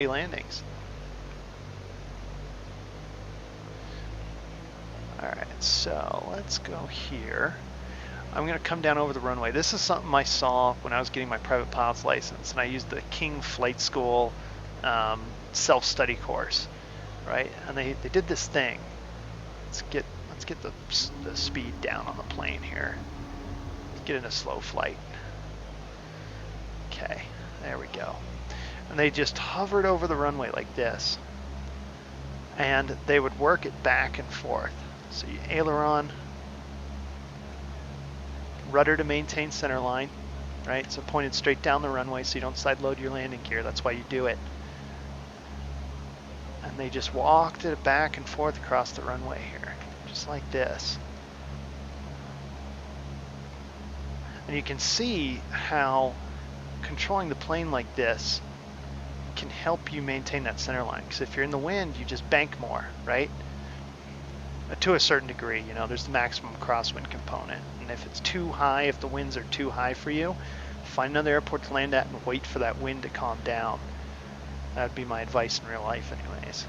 landings. Alright, so let's go here. I'm going to come down over the runway. This is something I saw when I was getting my private pilot's license, and I used the King Flight School self-study course, right? And they did this thing. Let's get the speed down on the plane here. Let's get into slow flight. Okay, there we go. And they just hovered over the runway like this, and they would work it back and forth. So you aileron, rudder to maintain center line, right? So pointed straight down the runway so you don't side load your landing gear. That's why you do it. And they just walked it back and forth across the runway here, just like this. And you can see how controlling the plane like this can help you maintain that center line. Because if you're in the wind, you just bank more, right? To a certain degree, you know, there's the maximum crosswind component. And if it's too high, if the winds are too high for you, find another airport to land at and wait for that wind to calm down. That'd be my advice in real life anyways.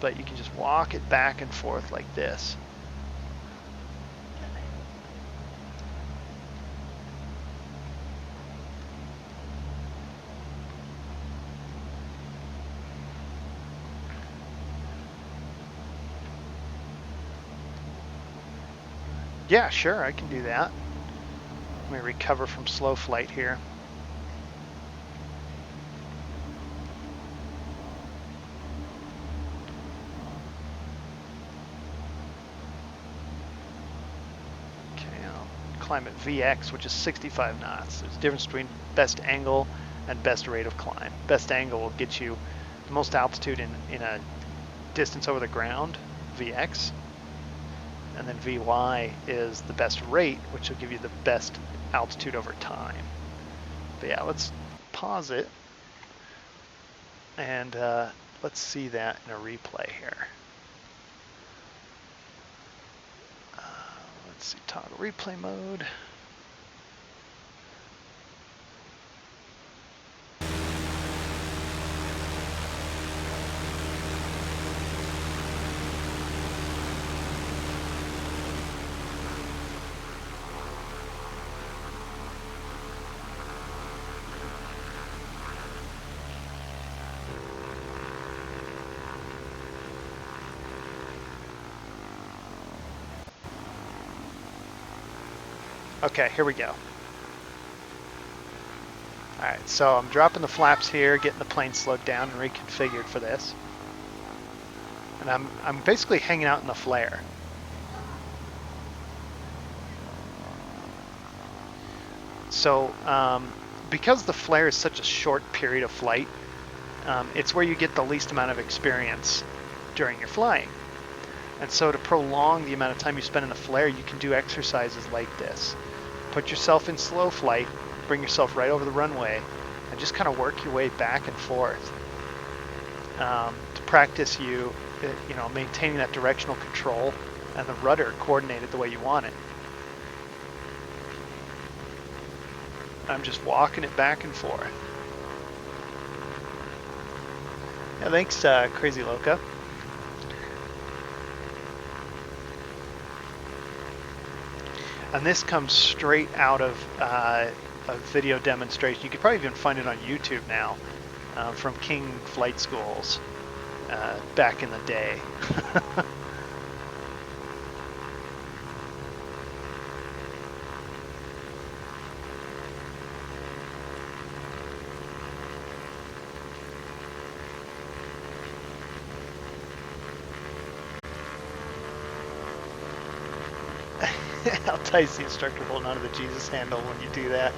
But you can just walk it back and forth like this. Yeah, sure, I can do that. Let me recover from slow flight here. Okay, I'll climb at VX, which is 65 knots. There's a difference between best angle and best rate of climb. Best angle will get you the most altitude in a distance over the ground, VX. And then VY is the best rate, which will give you the best altitude over time. But yeah, let's pause it and let's see that in a replay here. Let's see, toggle replay mode. Okay, here we go. All right, so I'm dropping the flaps here, getting the plane slowed down and reconfigured for this. And I'm basically hanging out in the flare. So because the flare is such a short period of flight, it's where you get the least amount of experience during your flying. And so to prolong the amount of time you spend in the flare, you can do exercises like this. Put yourself in slow flight, bring yourself right over the runway, and just kind of work your way back and forth to practice you know, maintaining that directional control and the rudder coordinated the way you want it. I'm just walking it back and forth. Yeah, thanks, Crazy Loca. And this comes straight out of a video demonstration. You could probably even find it on YouTube now from King Flight Schools back in the day. How tight's the instructor holding onto the Jesus handle when you do that?